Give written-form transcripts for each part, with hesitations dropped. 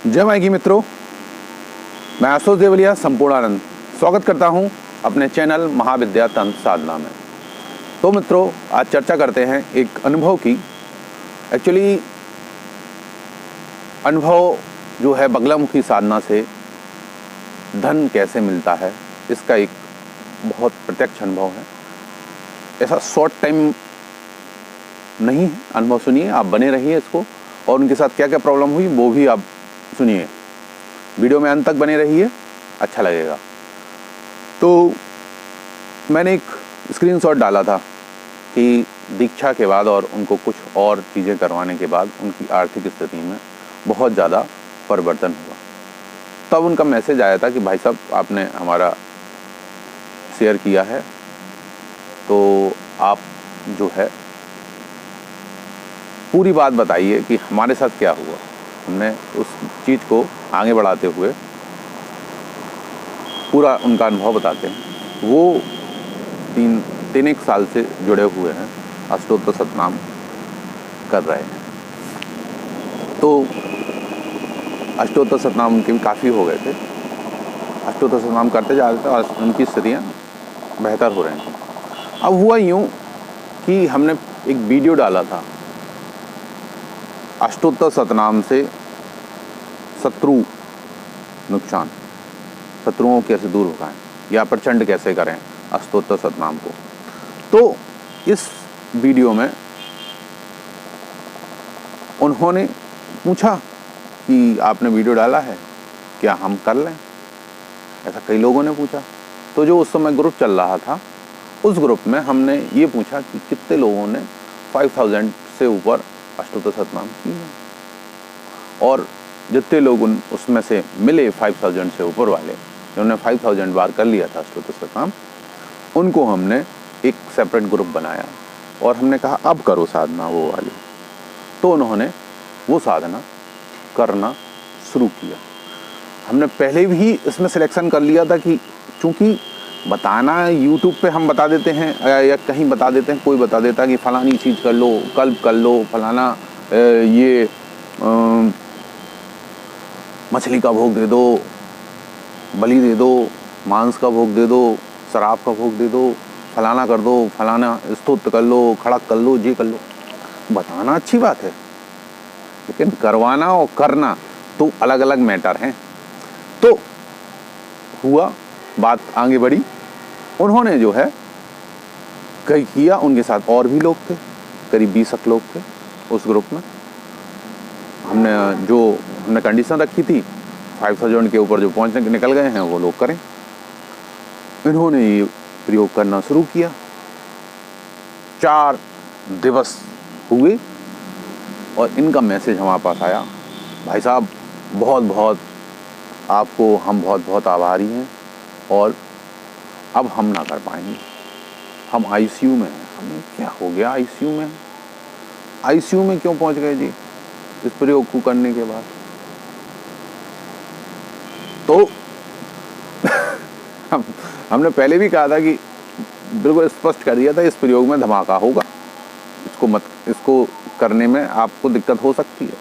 जय माई की मित्रों, मैं आशुतोष देवलिया संपूर्णानंद स्वागत करता हूं अपने चैनल महाविद्या तंत्र साधना में। तो मित्रों, आज चर्चा करते हैं एक अनुभव की। एक्चुअली अनुभव जो है बगलामुखी साधना से धन कैसे मिलता है, इसका एक बहुत प्रत्यक्ष अनुभव है। ऐसा शॉर्ट टाइम नहीं है, अनुभव सुनिए, आप बने रहिए इसको, और उनके साथ क्या क्या प्रॉब्लम हुई वो भी आप सुनिए। वीडियो में अंत तक बने रहिए, अच्छा लगेगा। तो मैंने एक स्क्रीनशॉट डाला था कि दीक्षा के बाद और उनको कुछ और चीज़ें करवाने के बाद उनकी आर्थिक स्थिति में बहुत ज़्यादा परिवर्तन हुआ। तब उनका मैसेज आया था कि भाई साहब, आपने हमारा शेयर किया है तो आप जो है पूरी बात बताइए कि हमारे साथ क्या हुआ। हमने उस चीज़ को आगे बढ़ाते हुए पूरा उनका अनुभव बताते हैं। वो तीन एक साल से जुड़े हुए हैं, अष्टोत्तर सतनाम कर रहे हैं। तो अष्टोत्तर सतनाम उनके भी काफ़ी हो गए थे, अष्टोत्तर सतनाम करते जा रहे थे और उनकी स्थितियाँ बेहतर हो रही थी। अब हुआ यूँ कि हमने एक वीडियो डाला था, अष्टोत्तर सतनाम से शत्रु नुकसान, शत्रुओं को कैसे दूर भगाएं या प्रचंड कैसे करें अष्टोत्तर सतनाम को। तो इस वीडियो में उन्होंने पूछा कि आपने वीडियो डाला है, क्या हम कर लें, ऐसा कई लोगों ने पूछा। तो जो उस समय ग्रुप चल रहा था, उस ग्रुप में हमने ये पूछा कि कितने लोगों ने 5000 से ऊपर अष्टोत्तर सतनाम की है, और जितने लोग उसमें से मिले 5000 से ऊपर वाले, जिन्होंने 5000 बार कर लिया था अष्टोत्तर सतनाम, उनको हमने एक सेपरेट ग्रुप बनाया और हमने कहा अब करो साधना वो वाली। तो उन्होंने वो साधना करना शुरू किया। हमने पहले भी इसमें सिलेक्शन कर लिया था कि चूँकि बताना यूट्यूब पे हम बता देते हैं या कहीं बता देते हैं, कोई बता देता है कि फ़लानी चीज़ कर लो, कल्प कर लो, फलाना ये मछली का भोग दे दो, बलि दे दो, मांस का भोग दे दो, शराब का भोग दे दो, फलाना कर दो, फलाना स्तोत्र कर लो, खड़क कर लो, ये कर लो। बताना अच्छी बात है, लेकिन करवाना और करना तो अलग अलग मैटर हैं। तो हुआ, बात आगे बढ़ी। उन्होंने जो है कई किया, उनके साथ और भी लोग थे, करीब 20 लोग थे उस ग्रुप में। हमने कंडीशन रखी थी 5000 के ऊपर जो पहुंचने निकल गए हैं वो लोग करें। इन्होंने ये प्रयोग करना शुरू किया। 4 दिवस हुए और इनका मैसेज हमारे पास आया, भाई साहब बहुत बहुत आपको हम बहुत बहुत आभारी हैं, और अब हम ना कर पाएंगे, हम आईसीयू में हैं। हमें क्या हो गया, आईसीयू में? आईसीयू में क्यों पहुंच गए जी इस प्रयोग को करने के बाद? तो हमने पहले भी कहा था कि बिल्कुल स्पष्ट कर दिया था, इस प्रयोग में धमाका होगा, इसको करने में आपको दिक्कत हो सकती है,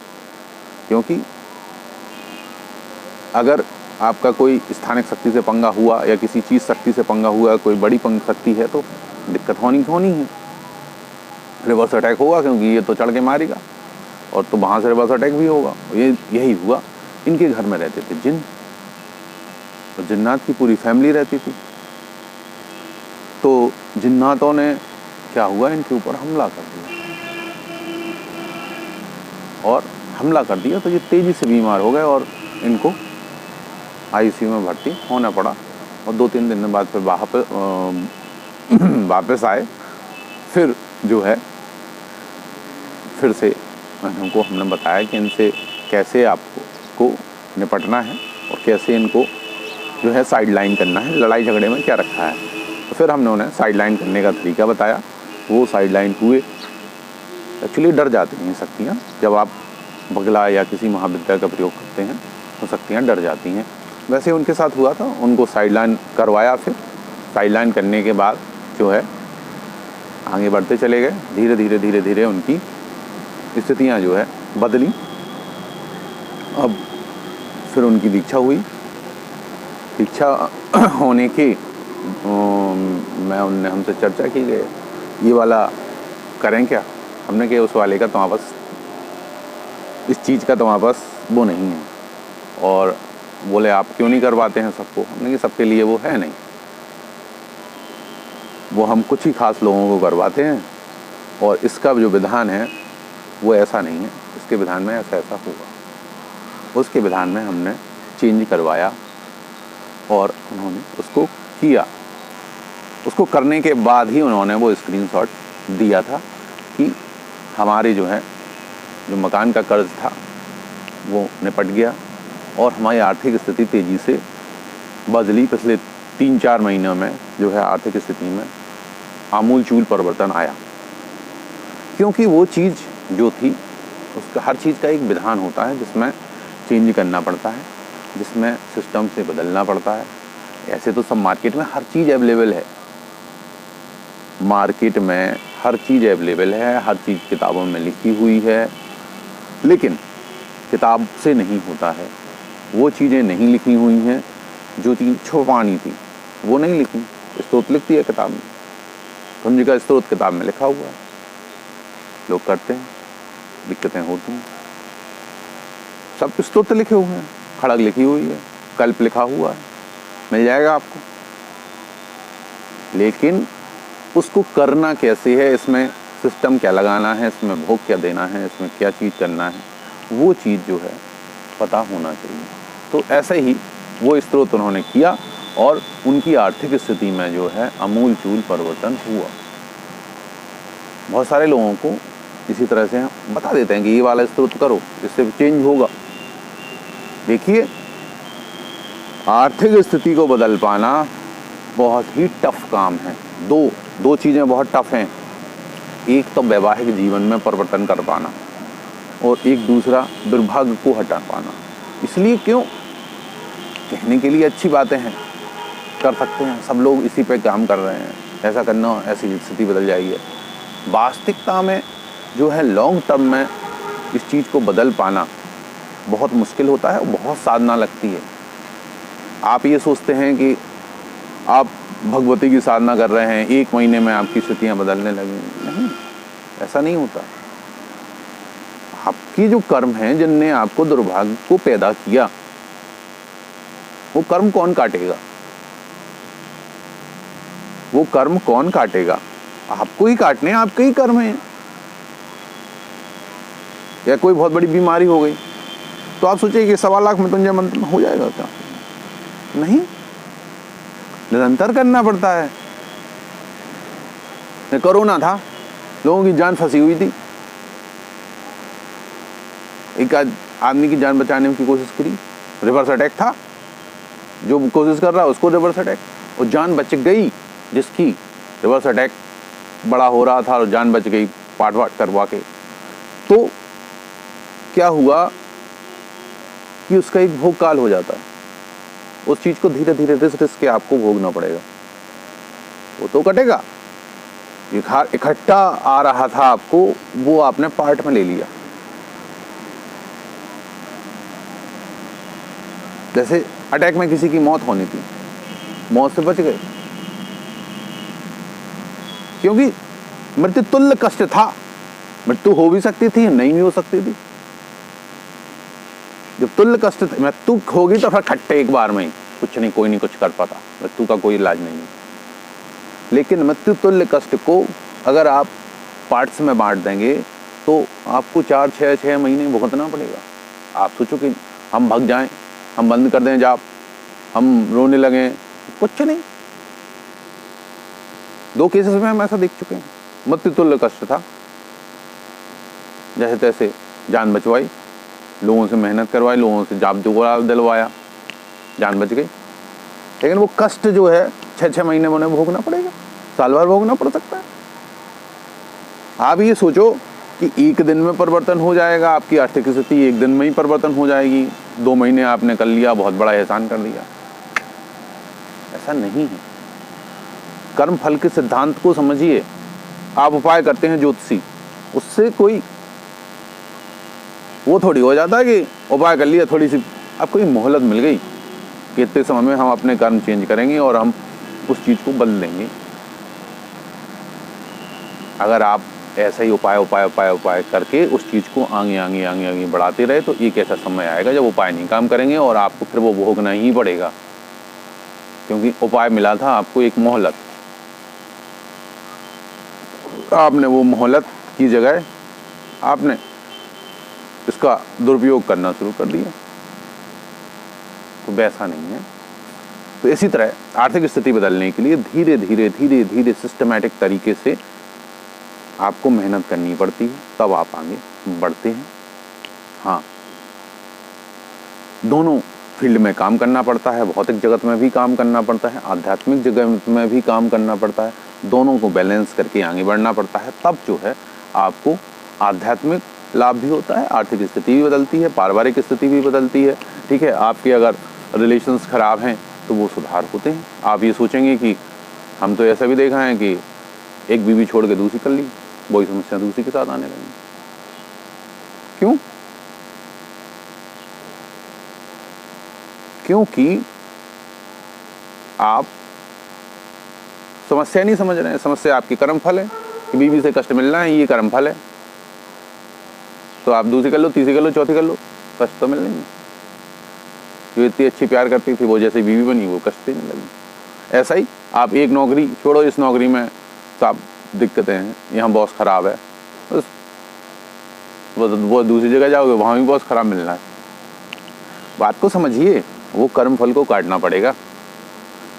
क्योंकि अगर आपका कोई स्थानिक शक्ति से पंगा हुआ या किसी चीज़ शक्ति से पंगा हुआ, कोई बड़ी शक्ति है, तो दिक्कत होनी है, रिवर्स अटैक होगा, क्योंकि ये तो चढ़ के मारेगा और तो वहाँ से रिवर्स अटैक भी होगा। यही हुआ। इनके घर में रहते थे जिन, और जिन्नात की पूरी फैमिली रहती थी। तो जिन्नातों ने क्या हुआ, इनके ऊपर हमला कर दिया, और हमला कर दिया तो ये तेज़ी से बीमार हो गए और इनको आईसीयू में भर्ती होना पड़ा। और 2-3 दिन बाद फिर वापस आए। फिर जो है फिर से हमने बताया कि इनसे कैसे आपको निपटना है और कैसे इनको जो है साइड लाइन करना है, लड़ाई झगड़े में क्या रखा है। तो फिर हमने उन्हें साइड लाइन करने का तरीका बताया, वो साइड लाइन हुए। एक्चुअली डर जाती हैं शक्तियाँ, जब आप बगला या किसी महाविद्या का प्रयोग करते हैं तो शक्तियाँ डर जाती हैं। वैसे उनके साथ हुआ था, उनको साइड लाइन करवाया। फिर साइड लाइन करने के बाद जो है आगे बढ़ते चले गए। धीरे धीरे उनकी स्थितियाँ जो है बदली। अब फिर उनकी दीक्षा हुई। दीक्षा होने के मैं उनने हमसे चर्चा की गई, ये वाला करें क्या? हमने कहा उस वाले का तुम्हारे पास, इस चीज़ का तुम्हारे पास वो नहीं है। और बोले आप क्यों नहीं करवाते हैं सबको? हमने कहा सबके लिए वो है नहीं, वो हम कुछ ही खास लोगों को करवाते हैं, और इसका जो विधान है वो ऐसा नहीं है, इसके विधान में ऐसा ऐसा होगा। उसके विधान में हमने चेंज करवाया और उन्होंने उसको किया। उसको करने के बाद ही उन्होंने वो स्क्रीनशॉट दिया था कि हमारे जो है जो मकान का कर्ज था वो निपट गया और हमारी आर्थिक स्थिति तेज़ी से बदली। पिछले 3-4 महीनों में जो है आर्थिक स्थिति में आमूलचूल परिवर्तन आया, क्योंकि वो चीज़ जो थी उसका हर चीज़ का एक विधान होता है जिसमें चेंज करना पड़ता है, जिसमें सिस्टम से बदलना पड़ता है। ऐसे तो सब मार्केट में हर चीज़ अवेलेबल है, मार्केट में हर चीज़ अवेलेबल है, हर चीज़ किताबों में लिखी हुई है, लेकिन किताब से नहीं होता है। वो चीज़ें नहीं लिखी हुई हैं जो थी छुपानी थी, वो नहीं लिखी। स्रोत लिखती है किताब में, कुंज का स्रोत किताब में लिखा हुआ है, लोग करते हैं, दिक्कतें होती हैं। सब स्रोत लिखे हुए हैं, खड़ग लिखी हुई है, कल्प लिखा हुआ है, मिल जाएगा आपको। लेकिन उसको करना कैसे है, इसमें सिस्टम क्या लगाना है, इसमें भोग क्या देना है, इसमें क्या चीज़ करना है, वो चीज़ जो है पता होना चाहिए। तो ऐसे ही वो स्रोत उन्होंने किया और उनकी आर्थिक स्थिति में जो है आमूलचूल परिवर्तन हुआ। बहुत सारे लोगों को इसी तरह से हम बता देते हैं कि ये वाला स्रोत करो, इससे चेंज होगा। देखिए, आर्थिक स्थिति को बदल पाना बहुत ही टफ काम है। दो चीज़ें बहुत टफ हैं। एक तो वैवाहिक जीवन में परिवर्तन कर पाना और एक दूसरा दुर्भाग्य को हटा पाना। इसलिए क्यों, कहने के लिए अच्छी बातें हैं, कर सकते हैं, सब लोग इसी पे काम कर रहे हैं, ऐसा करना, ऐसी स्थिति बदल जाएगी। वास्तविकता में जो है लॉन्ग टर्म में इस चीज़ को बदल पाना बहुत मुश्किल होता है, बहुत साधना लगती है। आप ये सोचते हैं कि आप भगवती की साधना कर रहे हैं, 1 महीने में आपकी स्थितियाँ बदलने लगेंगी, नहीं, ऐसा नहीं होता। आपकी जो कर्म हैं जिनने आपको दुर्भाग्य को पैदा किया, वो कर्म कौन काटेगा? वो कर्म कौन काटेगा? आपको ही काटने, आपके ही कर्म हैं। या कोई बहुत बड़ी बीमारी हो गई तो आप सोचिए कि 1.25 लाख मृत्युंजय मंत्र में हो जाएगा क्या? नहीं, निरंतर करना पड़ता है। कोरोना था, लोगों की जान फंसी हुई थी, एक आदमी की जान बचाने की कोशिश करी, रिवर्स अटैक था, जो कोशिश कर रहा है उसको रिवर्स अटैक, और जान बच गई जिसकी रिवर्स अटैक बड़ा हो रहा था और जान बच गई पाट करवा के। तो क्या हुआ कि उसका एक भोग काल हो जाता है, उस चीज़ को धीरे धीरे रिस के आपको भोगना पड़ेगा। वो तो कटेगा, इकट्ठा आ रहा था आपको, वो आपने पार्ट में ले लिया। जैसे अटैक में किसी की मौत होनी थी, मौत से बच गए, क्योंकि मृत्यु तुल्य कष्ट था। मृत्यु हो भी सकती थी, नहीं भी हो सकती थी। जब तुल्य कष्ट मृत्यु होगी तो फिर खट्टे एक बार में ही, कुछ नहीं, कोई नहीं कुछ कर पाता, मृत्यु का कोई इलाज नहीं है। लेकिन मृत्यु तुल्य कष्ट को अगर आप पार्ट्स में बांट देंगे तो आपको 4-6 महीने भुगतना पड़ेगा। आप सोचो कि हम भाग जाएं, हम बंद कर दें जाप, हम रोने लगें, कुछ नहीं। 2 केसेस में हम ऐसा देख चुके हैं। मृत्यु तुल्य कष्ट था, जैसे तैसे जान बचवाई, लोगों से मेहनत करवाई, लोगों से जाप जुगड़ा दिलवाया, जान बच गई। लेकिन वो कष्ट जो है 6-6 महीने में उन्हें भोगना पड़ेगा, साल भर भोगना पड़ सकता है। आप ये सोचो कि 1 दिन में परिवर्तन हो जाएगा, आपकी आर्थिक स्थिति 1 दिन में ही परिवर्तन हो जाएगी, 2 महीने आपने कर लिया, बहुत बड़ा एहसान कर दिया, ऐसा नहीं है। कर्म फल के सिद्धांत को समझिए। आप उपाय करते हैं ज्योतिषी, उससे कोई वो थोड़ी हो जाता है कि उपाय कर लिया, थोड़ी सी आपको एक मोहलत मिल गई कि इतने समय में हम अपने कर्म चेंज करेंगे और हम उस चीज़ को बदल देंगे। अगर आप ऐसा ही उपाय करके उस चीज़ को आगे बढ़ाते रहे तो एक ऐसा समय आएगा जब उपाय नहीं काम करेंगे और आपको फिर वो भोगना ही पड़ेगा, क्योंकि उपाय मिला था आपको एक मोहलत। आपने वो मोहलत की जगह आपने इसका दुरुपयोग करना शुरू कर दिया, तो वैसा नहीं है। तो इसी तरह आर्थिक स्थिति बदलने के लिए धीरे धीरे सिस्टमैटिक तरीके से आपको मेहनत करनी पड़ती है, तब आप आगे बढ़ते हैं। हाँ, दोनों फील्ड में काम करना पड़ता है, भौतिक जगत में भी काम करना पड़ता है, आध्यात्मिक जगत में भी काम करना पड़ता है। दोनों को बैलेंस करके आगे बढ़ना पड़ता है, तब जो है आपको आध्यात्मिक लाभ भी होता है, आर्थिक स्थिति भी बदलती है, पारिवारिक स्थिति भी बदलती है। ठीक है, आपके अगर रिलेशंस खराब हैं तो वो सुधार होते हैं। आप ये सोचेंगे कि हम तो ऐसा भी देखा है कि एक बीवी छोड़ के दूसरी कर ली, वही समस्या दूसरी के साथ आने लगी। क्यों? क्योंकि आप समस्या नहीं समझ रहे हैं। समस्या आपकी कर्म फल है कि बीवी से कष्ट मिलना है, ये कर्म फल है। तो आप दूसरी कर लो, तीसरी कर लो, चौथी कर लो, कष्ट तो मिलने नहीं। जो इतनी अच्छी प्यार करती थी वो जैसे बीवी बनी वो कष्ट देने लगी। ऐसा ही आप एक नौकरी छोड़ो, इस नौकरी में सब दिक्कतें हैं, यहाँ बॉस खराब है, बस वो दूसरी जगह जाओगे वहाँ भी बॉस खराब मिलना है। बात को समझिए, वो कर्म फल को काटना पड़ेगा।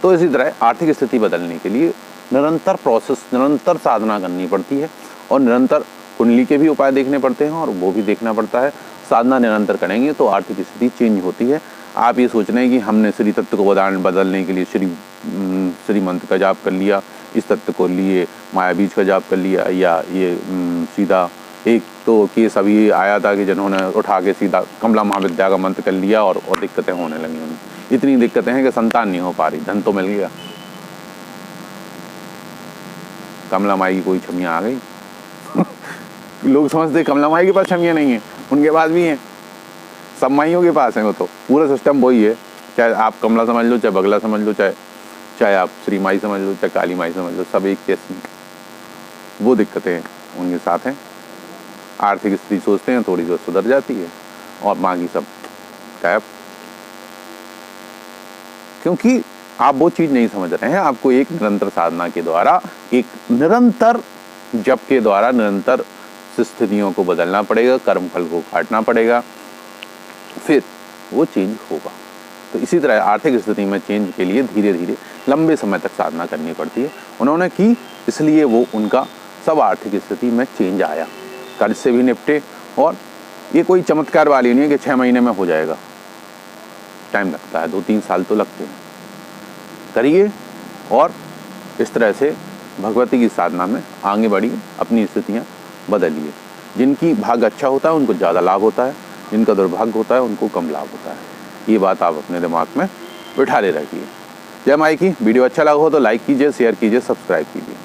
तो इसी तरह आर्थिक स्थिति बदलने के लिए निरंतर प्रोसेस, निरंतर साधना करनी पड़ती है और निरंतर कुंडली के भी उपाय देखने पड़ते हैं और वो भी देखना पड़ता है। साधना निरंतर करेंगे तो आर्थिक स्थिति चेंज होती है। आप ये सोच रहे हैं कि हमने श्री तत्व को बदलने के लिए श्री मंत्र का जाप कर लिया, इस तत्व को लिए माया बीज का जाप कर लिया, या ये सीधा एक तो केस अभी आया था कि जिन्होंने उठा के सीधा कमला महाविद्या का मंत्र कर लिया और दिक्कतें होने लगी उन्हें। इतनी दिक्कतें हैं कि संतान नहीं हो पा रही, धन तो मिल गया, कमला माई की कोई छमियाँ आ गई। लोग समझते कमला माई के पास छमियाँ नहीं है, उनके पास भी हैं, सब माइयों के पास हैं। वो तो पूरा सिस्टम वही है, चाहे आप कमला समझ लो, चाहे बगला समझ लो, चाहे आप श्री माई समझ लो, चाहे काली माई समझ लो, सब एक जैसी। वो दिक्कतें उनके साथ हैं। आर्थिक स्थिति सोचते हैं थोड़ी बहुत सुधर जाती है और बाकी सब गायब, क्योंकि आप वो चीज़ नहीं समझ रहे हैं। आपको एक निरंतर साधना के द्वारा, एक निरंतर जप के द्वारा निरंतर स्थितियों को बदलना पड़ेगा, कर्म फल को काटना पड़ेगा, फिर वो चेंज होगा। तो इसी तरह आर्थिक स्थिति में चेंज के लिए धीरे धीरे लंबे समय तक साधना करनी पड़ती है। उन्होंने की, इसलिए वो उनका सब आर्थिक स्थिति में चेंज आया, कर्ज से भी निपटे। और ये कोई चमत्कार वाली नहीं है कि 6 महीने में हो जाएगा, टाइम लगता है, 2-3 साल तो लगते हैं। करिए और इस तरह से भगवती की साधना में आगे बढ़िए, अपनी स्थितियाँ बदलिए। जिनकी भाग्य अच्छा होता है उनको ज़्यादा लाभ होता है, जिनका दुर्भाग्य होता है उनको कम लाभ होता है। ये बात आप अपने दिमाग में बिठा ले रखिए। जय माई की। वीडियो अच्छा लगा हो तो लाइक कीजिए, शेयर कीजिए, सब्सक्राइब कीजिए।